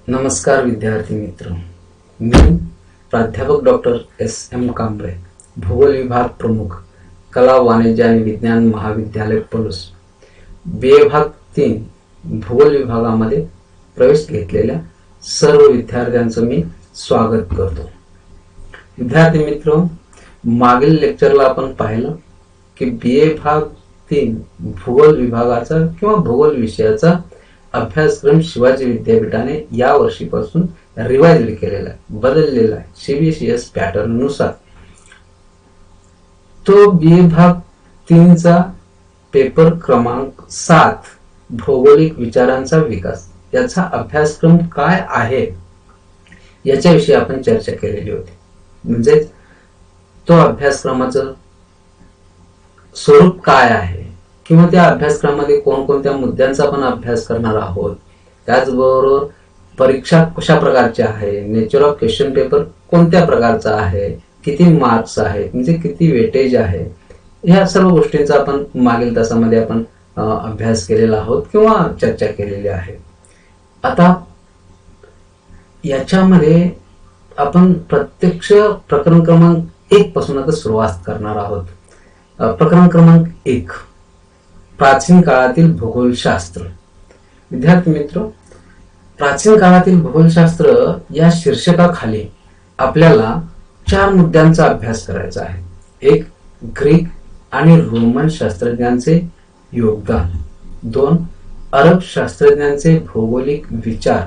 नमस्कार विद्यार्थी मित्र, मी प्राध्यापक डॉक्टर S.M. कांबळे, भूगोल विभाग प्रमुख, कला वाणिज्य आणि विज्ञान महाविद्यालय पलूस, BA भाग 3 भूगोल विभागामध्ये प्रवेश घेतलेल्या सर्व विद्यार्थ्यांचं मी स्वागत करतो. विद्यार्थी मित्र, मागील लेक्चरला आपण पाहिलं की BA भाग 3 भूगोल विभागाचा किंवा भूगोल विषयाचा अभ्यासक्रम शिवाजी विद्यापीठाने या वर्षीपासून रिवाइज केलेला आहे, बदललेला आहे CBSE पॅटर्न नुसार. तो BA भाग 3 चा पेपर क्रमांक 7 भौगोलिक विचारांचा विकास याचा अभ्यासक्रम काय आहे याच्याविषयी आपण चर्चा केलेली होती. म्हणजे तो अभ्यासक्रमाचं स्वरूप काय आहे किंवा त्या अभ्यासक्रमामध्ये कोणकोणत्या मुद्द्यांचा आपण अभ्यास करणार आहोत, त्याचबरोबर परीक्षा कशा प्रकारची आहे, नेचर ऑफ क्वेश्चन पेपर कोणत्या प्रकारचा आहे, किती मार्क्स आहेत, म्हणजे किती वेटेज आहे, ह्या सर्व गोष्टींचा आपण मागील तासामध्ये आपण अभ्यास केलेला आहोत किंवा चर्चा केलेली आहे. आता याच्यामध्ये आपण प्रत्यक्ष प्रकरण क्रमांक 1 पासून आता सुरुवात करणार आहोत. प्रकरण क्रमांक 1, प्राचीन काळातील भूगोलशास्त्र. विद्यार्थी मित्र, प्राचीन काळातील भूगोलशास्त्र या शीर्षकाखाली आपल्याला 4 मुद्द्यांचा अभ्यास करायचा आहे. 1, ग्रीक आणि रोमन शास्त्रज्ञांचे योगदान. 2, अरब शास्त्रज्ञांचे भौगोलिक विचार.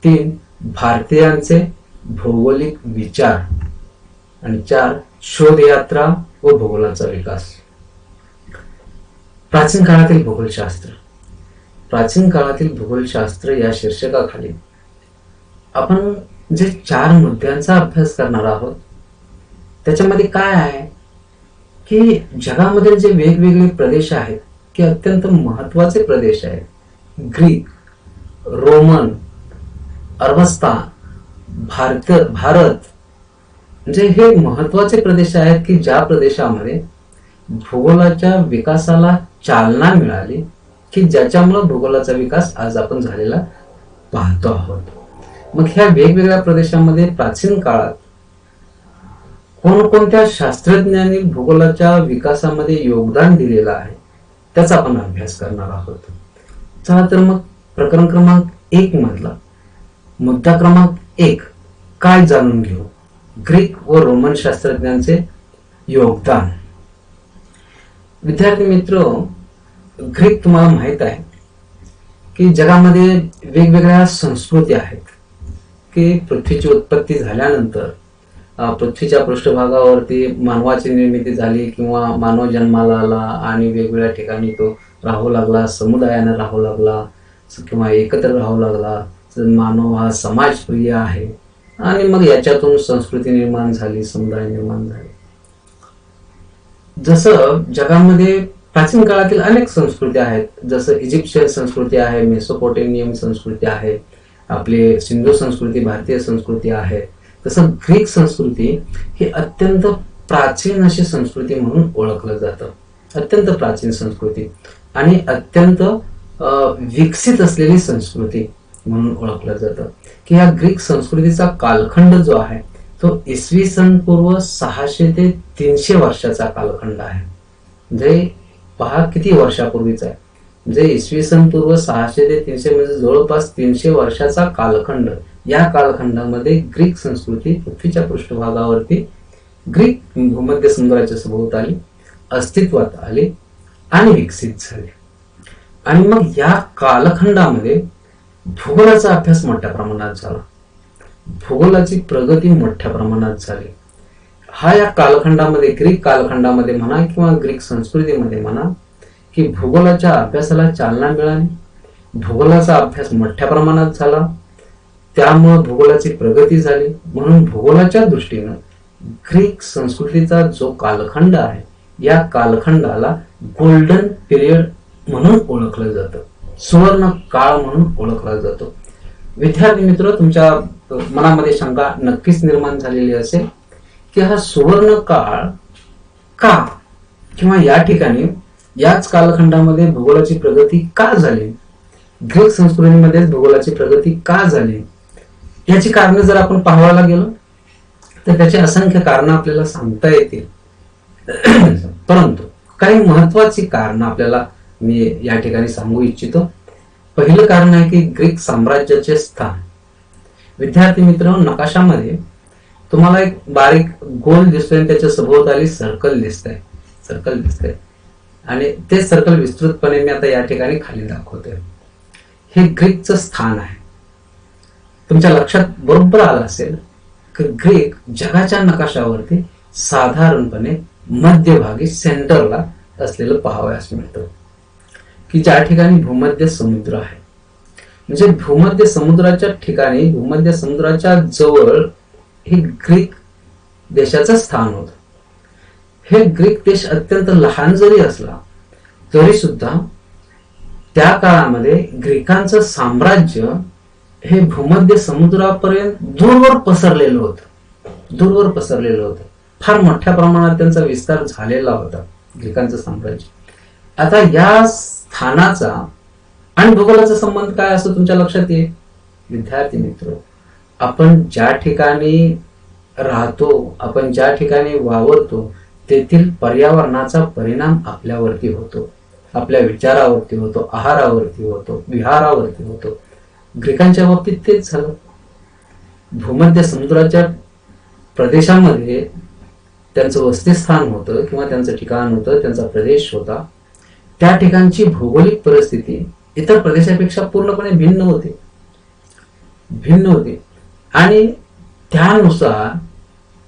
3, भारतीयांचे भौगोलिक विचार. आणि 4, शोधयात्रा व भूगोलाचा विकास. प्राचीन काळातील भूगोलशास्त्र. प्राचीन काळातील भूगोलशास्त्र या शीर्षकाखाली आपण जे 4 मुद्द्यांचा अभ्यास करणार आहोत त्याच्यामध्ये काय आहे की जगामध्ये जे वेगवेगळे प्रदेश आहेत की अत्यंत महत्वाचे प्रदेश आहेत, ग्रीक, रोमन, अरबस्तान, भारत, म्हणजे हे महत्वाचे प्रदेश आहेत की ज्या प्रदेशामध्ये भूगोलाच्या विकासाला चालना मिळाली, की ज्याच्यामुळे भूगोलाचा विकास आज आपण झालेला पाहतो आहोत. मग ह्या वेगवेगळ्या प्रदेशांमध्ये प्राचीन काळात कोणकोणत्या शास्त्रज्ञांनी भूगोलाच्या विकासामध्ये योगदान दिलेलं आहे त्याचा आपण अभ्यास करणार आहोत. चला तर मग प्रकरण क्रमांक 1 मधला मुद्दा क्रमांक 1 काय जाणून घेऊ. ग्रीक व रोमन शास्त्रज्ञांचे योगदान. विद्यार्थी मित्र, ग्रीक तुम्हाला माहित आहे की जगामध्ये वेगवेगळ्या संस्कृती आहेत की पृथ्वीची उत्पत्ती झाल्यानंतर पृथ्वीच्या पृष्ठभागावरती मानवाची निर्मिती झाली किंवा मानव जन्माला आला आणि वेगवेगळ्या ठिकाणी तो राहू लागला, समुदायाने राहू लागला किंवा एकत्र राहू लागला. मानव हा समाजप्रिय आहे आणि मग याच्यातून संस्कृती निर्माण झाली, समुदाय निर्माण झाले. जसं जगामध्ये प्राचीन काळातील अनेक संस्कृती आहेत, जसं इजिप्शियन संस्कृती आहे, मेसोपोटेमियन संस्कृती आहे, आपली सिंधू संस्कृती, भारतीय संस्कृती आहे. तसं ग्रीक संस्कृती ही अत्यंत प्राचीन अशी संस्कृती म्हणून ओळखलं जातं. अत्यंत प्राचीन संस्कृती आणि अत्यंत विकसित असलेली संस्कृती म्हणून ओळखलं जातं की या ग्रीक संस्कृतीचा कालखंड जो आहे तो इसवी सन पूर्व 600 ते 300 वर्षाचा कालखंड आहे. म्हणजे पहा किती वर्षापूर्वीचा आहे. म्हणजे इसवी सन पूर्व 600 ते 300 म्हणजे जवळपास 300 वर्षाचा कालखंड. या कालखंडामध्ये ग्रीक संस्कृती पृथ्वीच्या पृष्ठभागावरती ग्रीक भूमध्य समुद्राच्या सभोवताली अस्तित्वात आली आणि विकसित झाली. आणि मग या कालखंडामध्ये भूगोलाचा अभ्यास मोठ्या प्रमाणात झाला, भूगोलाची प्रगती मोठ्या प्रमाणात झाली. हा या कालखंडामध्ये, ग्रीक कालखंडामध्ये म्हणा किंवा ग्रीक संस्कृतीमध्ये म्हणा, की भूगोलाच्या अभ्यासाला चालना मिळाली, भूगोलाचा अभ्यास मोठ्या प्रमाणात झाला, त्यामुळे भूगोलाची प्रगती झाली. म्हणून भूगोलाच्या दृष्टीनं ग्रीक संस्कृतीचा जो कालखंड आहे या कालखंडाला गोल्डन पिरियड म्हणून ओळखलं जातं, सुवर्ण काळ म्हणून ओळखला जातो. विद्यार्थी मित्र, तुमच्या मनामध्ये शंका नक्कीच निर्माण झालेली असेल की हा सुवर्ण काळ का किंवा या ठिकाणी याच कालखंडामध्ये भूगोलाची प्रगती का झाली. ग्रीक संस्कृतीमध्ये भूगोलाची प्रगती का झाली याची कारण जर आपण पाहायला गेलो तर त्याची असंख्य कारण आपल्याला सांगता येतील. परंतु काही महत्वाची कारण आपल्याला मी या ठिकाणी सांगू इच्छितो. पहिलं कारण आहे की ग्रीक साम्राज्याचे स्थान. विद्यार्थी मित्र, नकाशामध्ये तुम्हाला एक बारीक गोल दिसतोय, त्याच्या सभोवताली सर्कल दिसतंय आणि ते सर्कल विस्तृतपणे मी आता या ठिकाणी खाली दाखवतोय. हे ग्रीकचं स्थान आहे. तुमच्या लक्षात बरोबर आलं असेल की ग्रीक जगाच्या नकाशावरती साधारणपणे मध्यभागी सेंटरला असलेलं पाहावयास मिळतं, की ज्या ठिकाणी भूमध्य समुद्र आहे. म्हणजे भूमध्य समुद्राच्या ठिकाणी, भूमध्य समुद्राच्या जवळ हे ग्रीक देशाचं स्थान होतं. हे ग्रीक देश अत्यंत लहान जरी असला तरी सुद्धा त्या काळामध्ये ग्रीकांचं साम्राज्य हे भूमध्य समुद्रापर्यंत दूरवर पसरलेलं होतं. फार मोठ्या प्रमाणात त्यांचा विस्तार झालेला होता ग्रीकांचं साम्राज्य. आता या स्थानाचा आणि भूगोलाचा संबंध काय असं तुमच्या लक्षात येईल. विद्यार्थी मित्र, आपण ज्या ठिकाणी राहतो, आपण ज्या ठिकाणी वावरतो, तेथील पर्यावरणाचा परिणाम आपल्यावरती होतो, आपल्या विचारावरती होतो, आहारावरती होतो, विहारावरती होतो. ग्रीकांच्या बाबतीत तेच झालं. भूमध्य समुद्राच्या प्रदेशामध्ये त्यांचं वसतिस्थान होतं किंवा त्यांचं ठिकाण होतं, त्यांचा प्रदेश होता. त्या ठिकाणची भौगोलिक परिस्थिती इतर प्रदेशापेक्षा पूर्णपणे भिन्न होती आणि त्यानुसार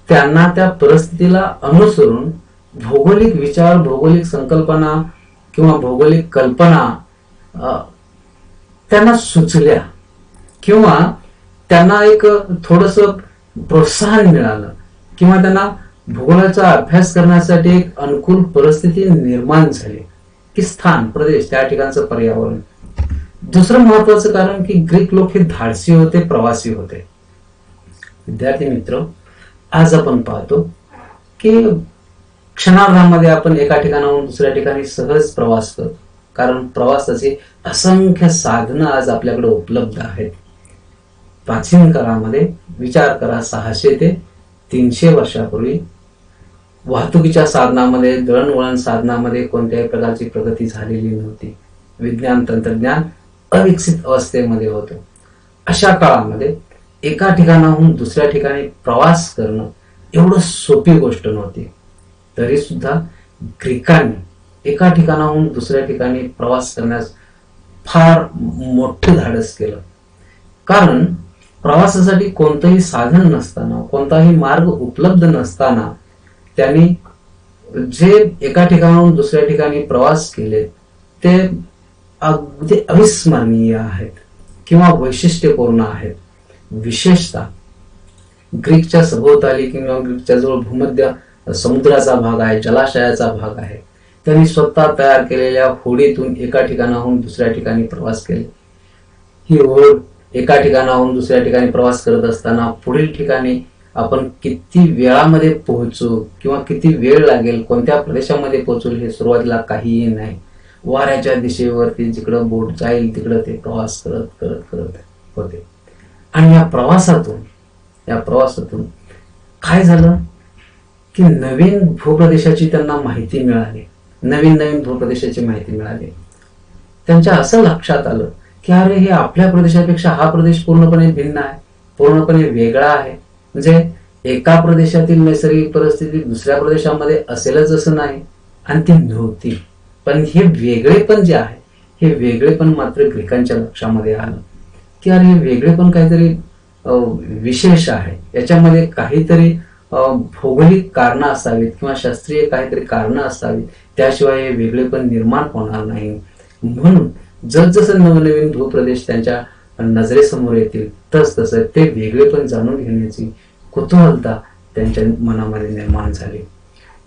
त्यांना त्या परिस्थितीला अनुसरून भौगोलिक विचार, भौगोलिक संकल्पना किंवा भौगोलिक कल्पना त्यांना सुचल्या किंवा त्यांना एक थोडस प्रोत्साहन मिळालं किंवा त्यांना भूगोलाचा अभ्यास करण्यासाठी एक अनुकूल परिस्थिती निर्माण झाली की स्थान, प्रदेश, त्या ठिकाणचं पर्यावरण. दुसरं महत्वाचं कारण की ग्रीक लोक हे धाडसी होते, प्रवासी होते. विद्यार्थी मित्र, आज आपण पाहतो की क्षणार्धामध्ये आपण एका ठिकाणाहून दुसऱ्या ठिकाणी सहज प्रवास करतो, कारण प्रवासाची असंख्य साधनं आज आपल्याकडे उपलब्ध आहेत. प्राचीन काळामध्ये विचार करा, 600 ते 300 वर्षापूर्वी वाहतुकीच्या साधनामध्ये, दळणवळण साधनामध्ये कोणत्याही प्रकारची प्रगती झालेली नव्हती. विज्ञान, तंत्रज्ञान अविकसित अवस्थेमध्ये होतं. अशा काळामध्ये एका ठिकाणाहून दुसऱ्या ठिकाणी प्रवास करणं एवढं सोपी गोष्ट नव्हती. तरी सुद्धा ग्रीकांनी एका ठिकाणाहून दुसऱ्या ठिकाणी प्रवास करण्यास फार मोठं धाडस केलं. कारण प्रवासासाठी कोणतंही साधन नसताना, कोणताही मार्ग उपलब्ध नसताना त्यांनी जे एका ठिकाणाहून दुसऱ्या ठिकाणी प्रवास केले ते अगदी अविस्मरणीय आहेत किंवा वैशिष्ट्यपूर्ण आहेत. विशेषतः ग्रीकच्या सभोवताली किंवा ग्रीकच्या जवळ भूमध्य समुद्राचा भाग आहे, जलाशयाचा भाग आहे. त्यांनी स्वतः तयार केलेल्या होडीतून एका ठिकाणाहून दुसऱ्या ठिकाणी प्रवास केले. ही होड एका ठिकाणाहून दुसऱ्या ठिकाणी प्रवास करत असताना पुढील ठिकाणी आपण किती वेळामध्ये पोहोचू किंवा किती वेळ लागेल, कोणत्या प्रदेशामध्ये पोहोचू हे सुरुवातीला काहीही नाही. वाऱ्याच्या दिशेवरती जिकडं बोट जाईल तिकडं ते प्रवास करत करत करत होते. आणि या प्रवासातून काय झालं की नवीन भूप्रदेशाची त्यांना माहिती मिळाली, नवीन भूप्रदेशाची माहिती मिळाली. त्यांच्या असं लक्षात आलं की अरे, हे आपल्या प्रदेशापेक्षा हा प्रदेश पूर्णपणे भिन्न आहे, पूर्णपणे वेगळा आहे. म्हणजे एका प्रदेशातील नैसर्गिक परिस्थिती दुसऱ्या प्रदेशामध्ये असेलच असं नाही, आणि ती नव्हती. पण हे वेगळेपण जे आहे, हे वेगळेपण मात्र ग्रीकांच्या लक्षामध्ये आलं की अरे, हे वेगळेपण काहीतरी विशेष आहे, याच्यामध्ये काहीतरी भौगोलिक कारणं असावीत किंवा शास्त्रीय काहीतरी कारणं असावीत, त्याशिवाय हे वेगळेपण निर्माण होणार नाही. म्हणून जसजसं नवनवीन भूप्रदेश त्यांच्या नजरेसमोर येतील तसतसं ते वेगळेपण जाणून घेण्याची कुतूहलता त्यांच्या मनामध्ये निर्माण झाली.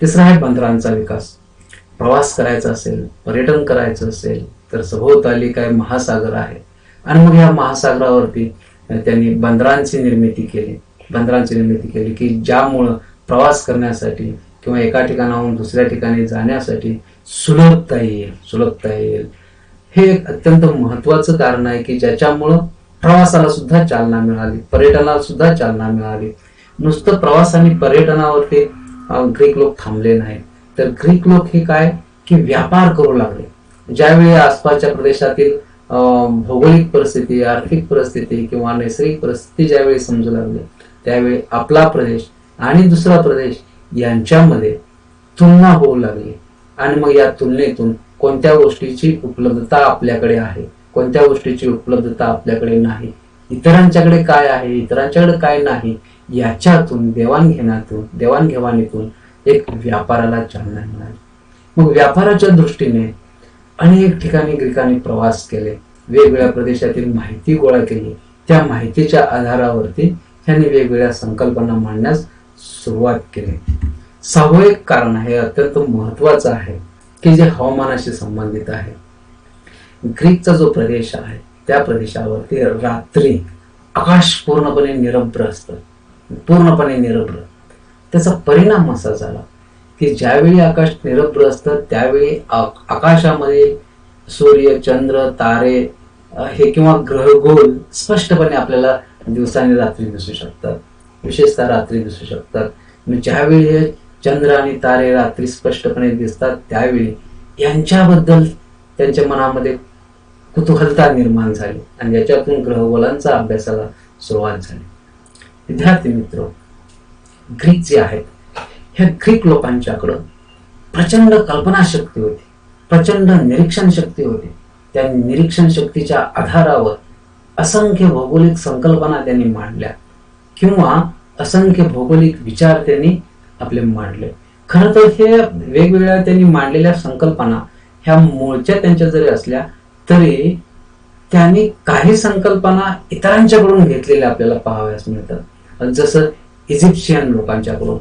तिसरा आहे बंदरांचा विकास. प्रवास करायचा असेल, पर्यटन करायचं असेल तर सभोवताली काय महासागर आहे, आणि मग या महासागरावरती त्यांनी बंदरांची निर्मिती केली की ज्यामुळं प्रवास करण्यासाठी किंवा एका ठिकाणाहून दुसऱ्या ठिकाणी जाण्यासाठी सुलभता येईल. हे एक अत्यंत महत्वाचं कारण आहे की ज्याच्यामुळं प्रवासाला सुद्धा चालना मिळाली, पर्यटनाला सुद्धा चालना मिळाली. नुसतं प्रवास आणि पर्यटनावरती ग्रीक लोक थांबले नाही, तर ग्रीक लोक हे काय की व्यापार करू लागले. ज्यावेळी आसपासच्या प्रदेशातील भौगोलिक परिस्थिती, आर्थिक परिस्थिती किंवा नैसर्गिक परिस्थिती ज्यावेळी समजू लागली, त्यावेळी आपला प्रदेश आणि दुसरा प्रदेश यांच्यामध्ये तुलना होऊ लागली. आणि मग या तुलनेतून कोणत्या गोष्टीची उपलब्धता आपल्याकडे आहे, कोणत्या गोष्टीची उपलब्धता आपल्याकडे नाही, इतरांच्याकडे काय आहे, इतरांच्याकडे काय नाही, याच्यातून देवाणघेवाणीतून एक व्यापाराला चालना मिळाली. मग व्यापाराच्या दृष्टीने अनेक ठिकाणी ग्रीकांनी प्रवास केले, वेगवेगळ्या प्रदेशातील माहिती गोळा केली. त्या माहितीच्या आधारावरती त्यांनी वेगवेगळ्या संकल्पना मांडण्यास सुरुवात केली. सहावं एक कारण आहे, अत्यंत महत्वाचं आहे, की जे हवामानाशी संबंधित आहे. ग्रीकचा जो प्रदेश आहे त्या प्रदेशावरती रात्री आकाश पूर्णपणे निरभ्र असतं, पूर्णपणे निरभ्र. त्याचा परिणाम असा झाला की ज्यावेळी आकाश निरभ्र असतं त्यावेळी आकाशामध्ये सूर्य, चंद्र, तारे हे किंवा ग्रहगोल स्पष्टपणे आपल्याला दिवसाने रात्री दिसू शकतात, विशेषतः रात्री दिसू शकतात. ज्यावेळी हे चंद्र आणि तारे रात्री स्पष्टपणे दिसतात त्यावेळी यांच्याबद्दल त्यांच्या मनामध्ये कुतूहलता निर्माण झाली आणि याच्यातून ग्रहगोलांचा अभ्यासाला सुरुवात झाली. विद्यार्थी मित्र, ग्रीक जे आहेत ह्या ग्रीक लोकांच्याकडं प्रचंड कल्पनाशक्ती होती, प्रचंड निरीक्षण शक्ती होती. त्या निरीक्षण शक्तीच्या आधारावर असंख्य भौगोलिक संकल्पना त्यांनी मांडल्या किंवा असंख्य भौगोलिक विचार त्यांनी आपले मांडले. खरं तर हे वेगवेगळ्या त्यांनी मांडलेल्या संकल्पना ह्या मूळच्या त्यांच्या जरी असल्या तरी त्यांनी काही संकल्पना इतरांच्याकडून घेतलेल्या आपल्याला पाहाव्यास मिळतात. जसं इजिप्शियन लोकांच्याकडून.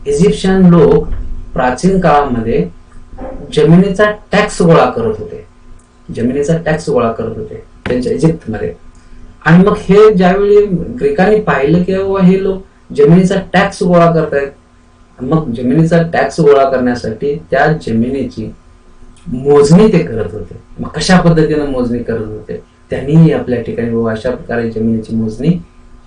इजिप्शियन लोक प्राचीन काळामध्ये जमिनीचा टॅक्स गोळा करत होते, जमिनीचा टॅक्स गोळा करत होते त्यांच्या इजिप्तमध्ये. आणि मग हे ज्यावेळी ग्रीकांनी पाहिलं की हे लोक जमिनीचा टॅक्स गोळा करतायत, मग जमिनीचा टॅक्स गोळा करण्यासाठी त्या जमिनीची मोजणी ते करत होते. मग कशा पद्धतीने मोजणी करत होते, त्यांनी आपल्या ठिकाणी अशा प्रकारे जमिनीची मोजणी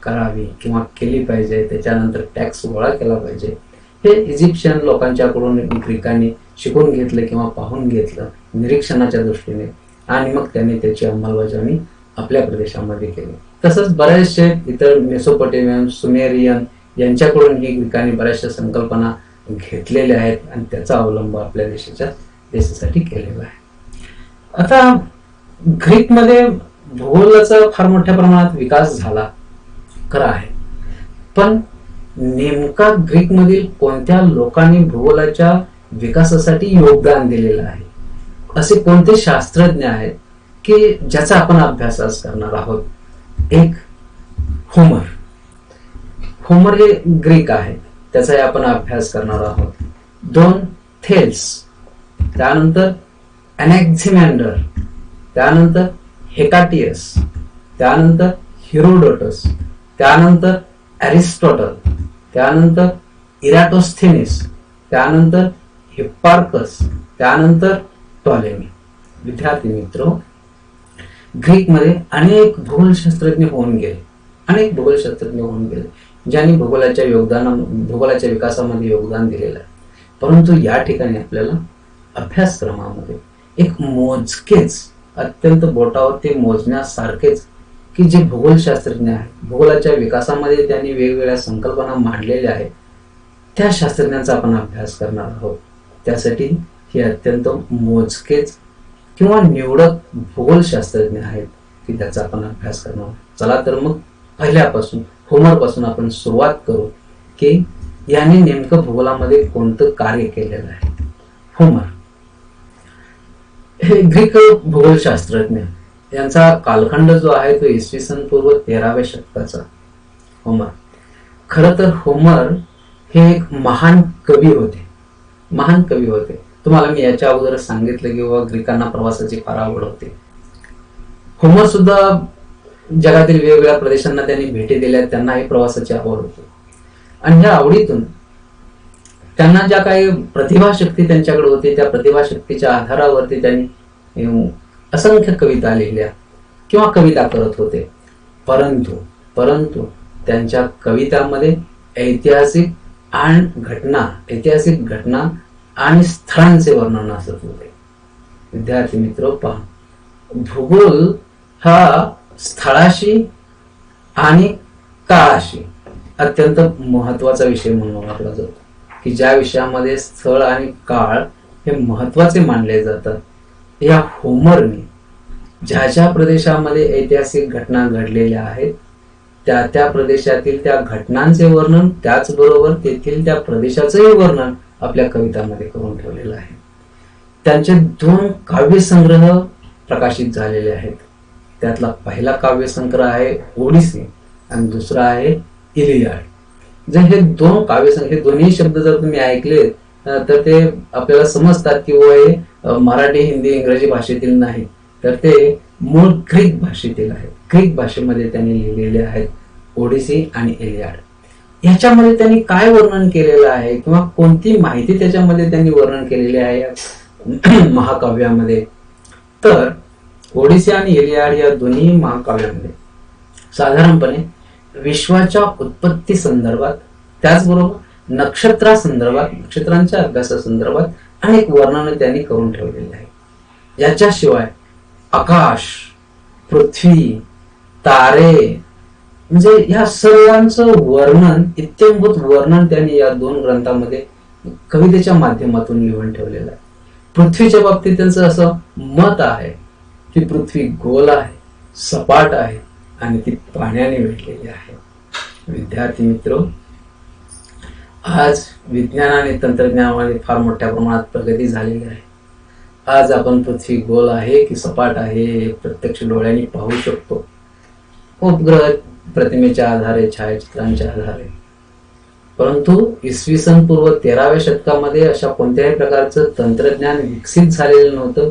करावी किंवा केली पाहिजे, त्याच्यानंतर टॅक्स गोळा केला पाहिजे. हे इजिप्शियन लोकांच्याकडून ग्रीकांनी शिकून घेतलं किंवा पाहून घेतलं निरीक्षणाच्या दृष्टीने आणि मग त्यांनी त्याची अंमलबजावणी आपल्या प्रदेशामध्ये केली. तसंच बरेचसे इतर मेसोपोटेमियन, सुमेरियन यांच्याकडून ही ग्रीकांनी बऱ्याचशा संकल्पना घेतलेल्या आहेत आणि त्याचा अवलंब आपल्या देशासाठी केलेला आहे. आता ग्रीकमध्ये भूगोलाचा फार मोठ्या प्रमाणात विकास झाला खरं आहे, पण नेमका ग्रीकमधील कोणत्या लोकांनी भूगोलाच्या विकासासाठी योगदान दिलेलं आहे, असे कोणते शास्त्रज्ञ आहेत की ज्याचा आपण अभ्यास आज करणार आहोत. एक होमर. होमर हे ग्रीक आहे, त्याचाही आपण अभ्यास करणार आहोत. दोन थेल्स, त्यानंतर अनेक्झिमँडर, त्यानंतर हेकाटियस, त्यानंतर हिरोडोटस, त्यानंतर अरिस्टॉटल, त्यानंतर इराटोस्थेनिस, त्यानंतर हिप्पार्कस, त्यानंतर टॉलेमी. विद्यार्थी मित्र, ग्रीकमध्ये अनेक भूगोलशास्त्रज्ञ होऊन गेले, अनेक भूगोलशास्त्रज्ञ होऊन गेले ज्यांनी भूगोलाच्या विकासामध्ये योगदान दिलेलं आहे. परंतु या ठिकाणी आपल्याला अभ्यासक्रमामध्ये एक मोजकेच, अत्यंत बोटावरती मोजण्यासारखेच की जे भूगोलशास्त्रज्ञ आहेत, भूगोलाच्या विकासामध्ये त्यांनी वेगवेगळ्या संकल्पना मांडलेल्या आहेत, त्या शास्त्रज्ञांचा आपण अभ्यास करणार आहोत. त्यासाठी हे अत्यंत मोजकेच किंवा निवडक भूगोलशास्त्रज्ञ आहेत की त्याचा आपण अभ्यास करणार आहोत. चला तर मग पहिल्यापासून होमर पासून आपण सुरुवात करू की याने नेमकं भूगोलामध्ये कोणतं कार्य केलेलं आहे. होमर हे ग्रीक भूगोलशास्त्रज्ञ, यांचा कालखंड जो आहे तो इसवी सन पूर्व 13व्या शतकाचा. होमर, खरं तर होमर हे एक महान कवी होते, महान कवी होते. तुम्हाला मी याच्या अगोदरच सांगितलं की बाबा ग्रीकांना प्रवासाची फार आवड होती. होमर सुद्धा जगातील वेगवेगळ्या प्रदेशांना त्यांनी भेटी दिल्या, त्यांनाही प्रवासाची आवड होती. आणि ह्या आवडीतून त्यांना ज्या काही प्रतिभाशक्ती त्यांच्याकडे होती त्या प्रतिभाशक्तीच्या आधारावरती त्यांनी असंख्य कविता लिहिल्या किंवा कविता करत होते, परंतु परंतु त्यांच्या कवितांमध्ये ऐतिहासिक घटना आणि स्थळांचे वर्णन असत होते. विद्यार्थी मित्र पहा, भूगोल हा स्थळाशी आणि काळाशी अत्यंत महत्वाचा विषय म्हणून ओळखला जातो, की ज्या विषयामध्ये स्थळ आणि काळ हे महत्वाचे मानले जातात. या होमरने ज्या ज्या प्रदेशामध्ये ऐतिहासिक घटना घडलेल्या आहेत त्या प्रदेशातील त्या घटनांचे वर्णन, त्याचबरोबर तेथील त्या प्रदेशाचंही वर्णन आपल्या कवितांमध्ये करून ठेवलेलं आहे. त्यांचे 2 काव्यसंग्रह प्रकाशित झालेले आहेत. त्यातला पहिला काव्यसंग्रह आहे ओडिसी आणि दुसरा आहे इलियाड. जर हे 2 काव्यसंग्रह, हे दोन्ही शब्द जर तुम्ही ऐकले तर ते आपल्याला समजतात की हे मराठी, हिंदी, इंग्रजी भाषेतील नाही, तर ते मूळ ग्रीक भाषेतील आहेत. ग्रीक भाषेमध्ये त्यांनी लिहिलेले आहेत ओडिसी आणि इलियाड. याच्यामध्ये त्यांनी काय वर्णन केलेलं आहे किंवा कोणती माहिती त्याच्यामध्ये त्यांनी वर्णन केलेली आहे महाकाव्यामध्ये, तर ओडिसी आणि इलियाड या दोन्ही महाकाव्यांमध्ये साधारणपणे विश्वाच्या उत्पत्ती संदर्भात, त्याचबरोबर नक्षत्रांच्या अभ्यासासंदर्भात अनेक वर्णन त्यांनी करून ठेवलेले आहे. याच्याशिवाय आकाश, पृथ्वी, तारे म्हणजे या सर्वांचं वर्णन, इत्यंभूत वर्णन त्यांनी या 2 ग्रंथामध्ये कवितेच्या माध्यमातून लिहून ठेवलेलं आहे. पृथ्वीच्या बाबतीत त्यांचं असं मत आहे की पृथ्वी गोल आहे, सपाट आहे आणि ती पाण्याने वेढलेली आहे. विद्यार्थी मित्र, आज विज्ञान आणि तंत्रज्ञानामध्ये फार मोठ्या प्रमाणात प्रगती झालेली आहे. आज आपण पृथ्वी गोल आहे की सपाट आहे हे प्रत्यक्ष डोळ्यांनी पाहू शकतो, उपग्रह प्रतिमेच्या आधारे, छायाचित्रांच्या आधारे. परंतु इसवी सन पूर्व 13व्या शतकामध्ये अशा कोणत्याही प्रकारचं तंत्रज्ञान विकसित झालेलं नव्हतं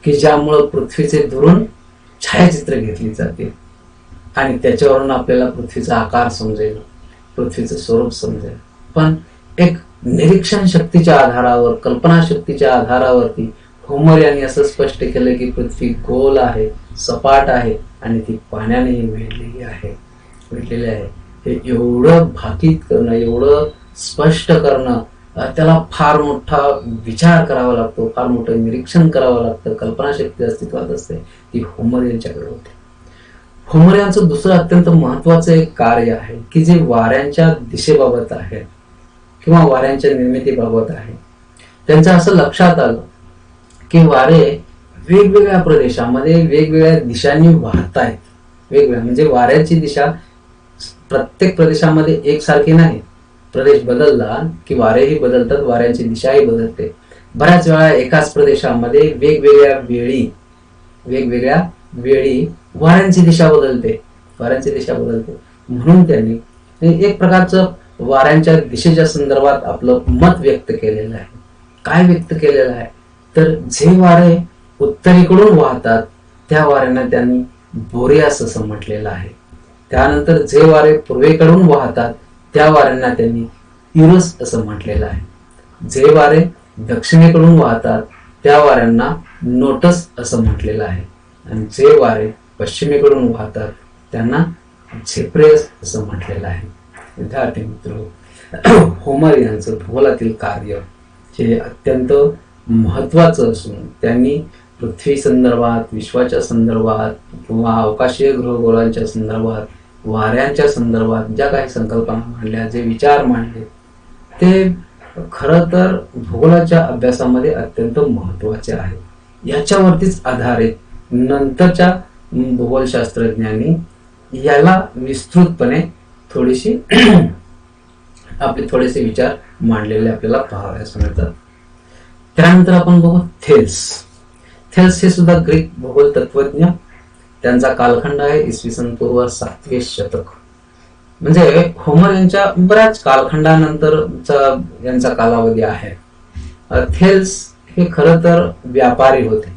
की ज्यामुळं पृथ्वीचे दुरून छायाचित्र घेतली जातील आणि त्याच्यावरून आपल्याला पृथ्वीचा आकार समजेल, पृथ्वीचं स्वरूप समजेल. पण एक निरीक्षण शक्तीच्या आधारावर, कल्पनाशक्तीच्या आधारावरती होमर यांनी असं स्पष्ट केलं की पृथ्वी गोल आहे, सपाट आहे आणि ती पाण्यानेही वेढलेली आहे. हे एवढं भाकीत करणं, एवढं स्पष्ट करणं, त्याला फार मोठा विचार करावा लागतो, फार मोठं निरीक्षण करावं लागतं, कल्पनाशक्ती अस्तित्वात असते, ती होमर यांच्याकडे होते. होमर यांचं दुसरं अत्यंत महत्वाचं एक कार्य आहे की जे वाऱ्यांच्या दिशेबाबत आहे किंवा वाऱ्यांच्या निर्मितीबाबत आहे. त्यांचं असं लक्षात आलं की वारे वेगवेगळ्या प्रदेशामध्ये वेगवेगळ्या दिशांनी वाहत आहेत. वेगवेगळ्या म्हणजे वाऱ्याची दिशा प्रत्येक प्रदेशामध्ये एकसारखी नाही. प्रदेश बदलला की वारेही बदलतात, वाऱ्यांची दिशाही बदलते. बऱ्याच वेळा एकाच प्रदेशामध्ये वेगवेगळ्या वेळी वाऱ्यांची दिशा बदलते. म्हणून त्यांनी एक प्रकारचं वाऱ्यांच्या दिशेच्या संदर्भात आपलं मत व्यक्त केलेलं आहे. काय व्यक्त केलेलं आहे तर जे वारे उत्तरेकडून वाहतात त्या वाऱ्यांना त्यांनी बोरियास असं म्हटलेलं आहे. त्यानंतर जे वारे पूर्वेकडून वाहतात त्या वाऱ्यांना त्यांनी युरस असं म्हटलेलं आहे. जे वारे दक्षिणेकडून वाहतात त्या वाऱ्यांना नोटस असं म्हटलेलं आहे आणि जे वारे पश्चिमेकडून वाहतात त्यांना झेप्रेस असं म्हटलेलं आहे. विद्यार्थी मित्र, होमर यांचं भूगोलातील कार्य हे अत्यंत महत्वाचं असून त्यांनी पृथ्वी संदर्भात, विश्वाच्या संदर्भात किंवा अवकाशीय ग्रहगोळांच्या संदर्भात, वाऱ्यांच्या संदर्भात ज्या काही संकल्पना मांडल्या, जे विचार मांडले, ते खरं तर भूगोलाच्या अभ्यासामध्ये अत्यंत महत्वाचे आहे. याच्यावरतीच आधारित नंतरच्या भूगोलशास्त्रज्ञांनी याला विस्तृतपणे आपले थोडेसे विचार मांडलेले आपल्याला पाहावयास मिळतात. त्यानंतर आपण बघू थेल्स हे सुद्धा ग्रीक भूगोल तत्वज्ञ. त्यांचा कालखंड आहे इसवी सन पूर्व 7वे शतक. म्हणजे होमर यांच्या बऱ्याच कालखंडानंतरचा यांचा कालावधी आहे. थेल्स हे खरं तर व्यापारी होते.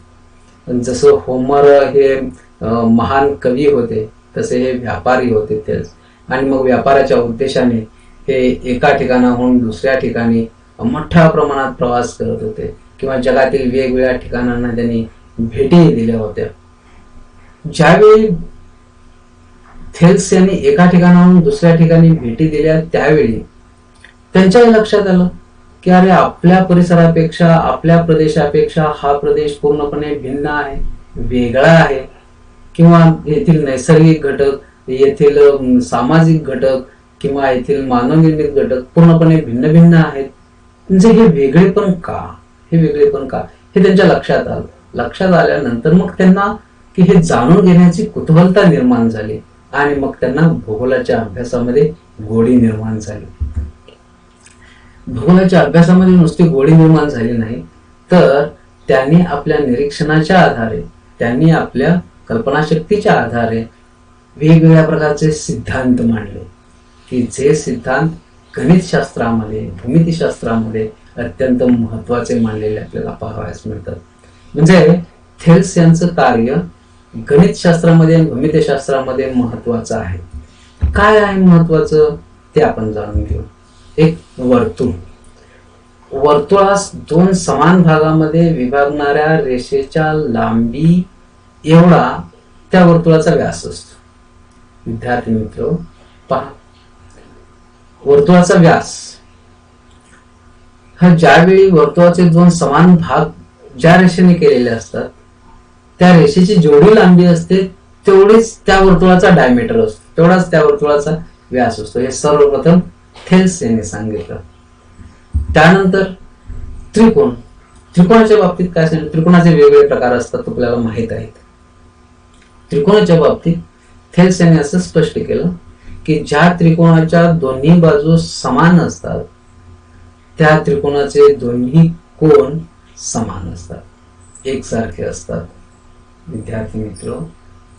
जसं होमर हे महान कवी होते तसे हे व्यापारी होते थेल्स. आणि मग व्यापाराच्या उद्देशाने हे एका ठिकाणाहून दुसऱ्या ठिकाणी मोठ्या प्रमाणात प्रवास करत होते किंवा जगातील वेगवेगळ्या ठिकाणांना त्यांनी भेटी दिल्या होत्या. ज्यावेळी थेल्स यांनी एका ठिकाणाहून दुसऱ्या ठिकाणी भेटी दिल्या त्यावेळी त्यांच्याही लक्षात आलं की अरे, आपल्या परिसरापेक्षा, आपल्या प्रदेशापेक्षा हा प्रदेश पूर्णपणे भिन्न आहे, वेगळा आहे, किंवा येथील नैसर्गिक घटक, येथील सामाजिक घटक किंवा येथील मानवनिर्मित घटक पूर्णपणे भिन्न भिन्न आहेत. म्हणजे हे वेगळेपण का, हे वेगळेपण का, हे त्यांच्या लक्षात आलं. लक्षात आल्यानंतर मग त्यांना की हे जाणून घेण्याची कुतूहलता निर्माण झाली आणि मग त्यांना भूगोलाच्या अभ्यासामध्ये गोडी निर्माण झाली. भूगोलाच्या अभ्यासामध्ये नुसती गोडी निर्माण झाली नाही, तर त्यांनी आपल्या निरीक्षणाच्या आधारे, त्यांनी आपल्या कल्पनाशक्तीच्या आधारे वेगवेगळ्या प्रकारचे सिद्धांत मांडले की जे सिद्धांत गणितशास्त्रामध्ये, भूमितीशास्त्रामध्ये अत्यंत महत्वाचे मानलेले आपल्याला पाहावयास मिळतात. म्हणजे थेल्स यांचं कार्य गणितशास्त्रामध्ये आणि भूमितीशास्त्रामध्ये महत्वाचं आहे. काय आहे महत्वाचं ते आपण जाणून घेऊ. एक वर्तुळ, वर्तुळास दोन समान भागामध्ये विभागणाऱ्या रेषेच्या लांबी एवढा त्या वर्तुळाचा व्यास असतो. विद्यार्थी मित्र पहा, वर्तुळाचा व्यास हा ज्यावेळी वर्तुळाचे दोन समान भाग ज्या रेषेने केलेले असतात त्या रेषेची जेवढी लांबी असते तेवढीच त्या वर्तुळाचा डायमीटर असतो, तेवढाच त्या वर्तुळाचा व्यास असतो. हे सर्वप्रथम थेल्स यांनी सांगितलं. त्यानंतर त्रिकोण, त्रिकोणाच्या बाबतीत काय सांगितलं, त्रिकोणाचे वेगवेगळे प्रकार असतात, आपल्याला माहित आहेत. त्रिकोणाच्या बाबतीत थेल्स यांनी असं स्पष्ट केलं की ज्या त्रिकोणाच्या दोन्ही बाजू समान असतात त्या त्रिकोणाचे दोन्ही कोण समान असतात, एकसारखे असतात. विद्यार्थी मित्र,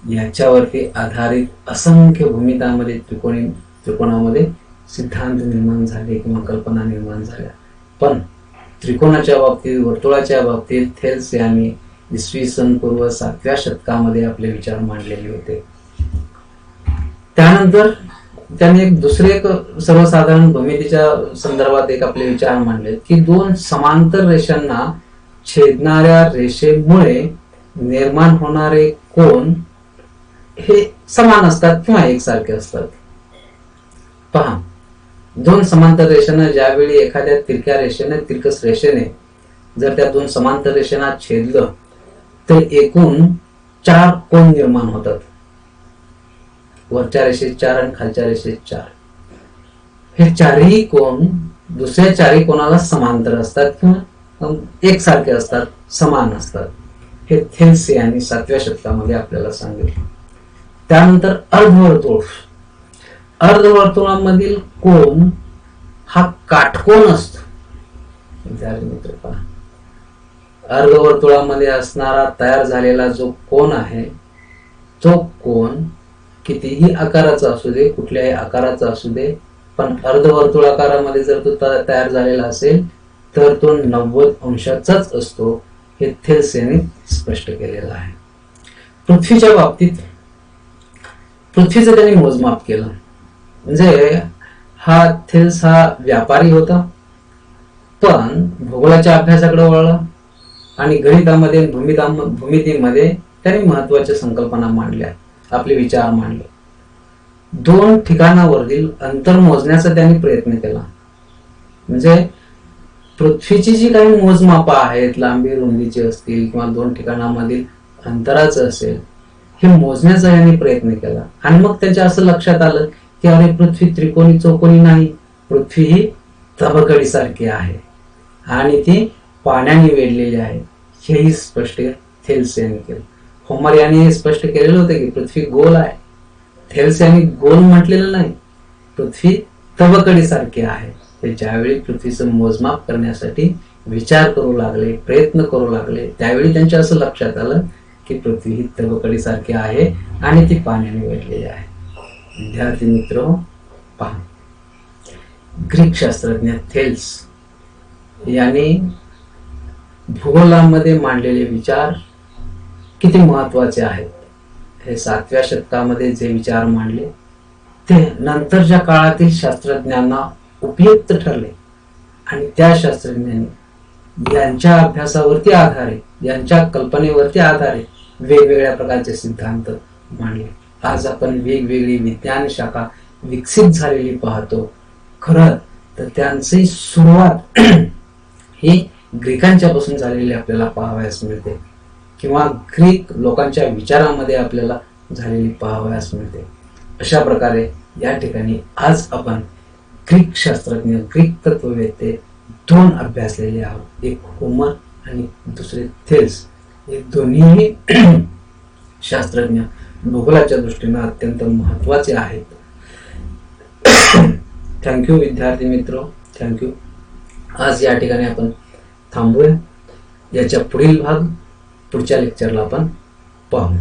याच्यावरती आधारित असंख्य भूमितांमध्ये त्रिकोणामध्ये सिद्धांत निर्माण झाले किंवा कल्पना निर्माण झाल्या. पण त्रिकोणाच्या बाबतीत, वर्तुळाच्या बाबतीत थेल्स यांनी इसवी सन पूर्व 7व्या शतकामध्ये आपले विचार मांडलेले होते. त्यानंतर त्यांनी एक सर्वसाधारण भूमितीच्या संदर्भात एक आपले विचार मांडले की दोन समांतर रेषांना छेदणाऱ्या रेषेमुळे निर्माण होणारे कोन हे समान असतात किंवा एकसारखे असतात. पहा, दोन समांतर रेषांना ज्यावेळी एखाद्या तिरकस रेषेने जर त्या दोन समांतर रेषांना छेदलं तर एकूण 4 कोन निर्माण होतात. वरच्या रेषेत 4 आणि खालच्या रेषेत 4. हे चारही कोन दुसऱ्या चारही कोणाला समांतर असतात किंवा एकसारखे असतात, समान असतात. हे थेल्स यांनी 7व्या शतकामध्ये आपल्याला सांगितलं. त्यानंतर अर्धवर्तुळ, अर्धवर्तुळामधील कोन हा काटकोन असतो. विद्यार्थी मित्र पहा, अर्धवर्तुळामध्ये असणारा तयार झालेला जो कोन आहे तो कोन कितीही आकाराचा असू दे, कुठल्याही आकाराचा असू दे, पण अर्धवर्तुळाकारामध्ये जर तो तयार झालेला असेल तर तो 90 अंशाचाच असतो. हे थेल्स यांनी स्पष्ट केलेलं आहे. पृथ्वीच्या बाबतीत पृथ्वीचं त्यांनी मोजमाप केलं. म्हणजे थेल्स हा व्यापारी होता, पण भूगोलाच्या अभ्यासाकडे वळला आणि गणितामध्ये, भूमितीमध्ये त्यांनी महत्वाच्या संकल्पना मांडल्या, आपले विचार मांडले. 2 ठिकाणावरील अंतर मोजण्याचा त्यांनी प्रयत्न केला. म्हणजे पृथ्वीची जी काही मोजमाप आहेत, लांबी रुंदीची असतील किंवा 2 ठिकाणामधील अंतराचं असेल, हे मोजण्याचा यांनी प्रयत्न केला. आणि मग त्यांच्या असं लक्षात आलं की अरे, पृथ्वी त्रिकोणी चौकोनी नाही, पृथ्वी ही तबकडी सारखी आहे आणि ती पाण्याने वेढलेली आहे. हेही स्पष्ट थेल्स यांनी केलं. होमर यांनी हे स्पष्ट केलेलं होतं की पृथ्वी गोल आहे. थेल्स यांनी गोल म्हटलेलं नाही, पृथ्वी तबकडी सारखी आहे. ते ज्यावेळी पृथ्वीचं मोजमाप करण्यासाठी विचार करू लागले, प्रयत्न करू लागले, त्यावेळी त्यांच्या असं लक्षात आलं की पृथ्वी ही तबकडी सारखी आहे आणि ती पाण्याने वेढलेली आहे. विद्यार्थी मित्र पहा, ग्रीक शास्त्रज्ञ थेल्स यांनी भूगोलामध्ये मांडलेले विचार किती महत्वाचे आहेत. हे 7व्या शतकामध्ये जे विचार मांडले ते नंतरच्या काळातील शास्त्रज्ञांना उपयुक्त ठरले आणि त्या शास्त्रज्ञांनी यांच्या अभ्यासावरती आधारे, यांच्या कल्पनेवरती आधारे वेगवेगळ्या प्रकारचे सिद्धांत मांडले. आज आपण वेगवेगळी विज्ञान शाखा विकसित झालेली पाहतो. खरं तर त्यांची सुरुवात ही ग्रीकांच्या पासून झालेली आपल्याला पाहावयास मिळते, किंवा ग्रीक लोकांच्या विचारामध्ये आपल्याला झालेली पाहावयास मिळते. अशा प्रकारे या ठिकाणी आज आपण ग्रीक शास्त्रज्ञ, ग्रीक तत्ववेत्ते दोन अभ्यासलेले आहोत. एक होमर आणि दुसरे थेल्स. हे दोन्ही शास्त्रज्ञ भूगोलाच्या दृष्टीने अत्यंत महत्वाचे आहेत. थँक्यू विद्यार्थी मित्र, थँक्यू. आज या ठिकाणी आपण थांबूया. याच्या पुढील भाग पुढच्या लेक्चरला आपण पाहू.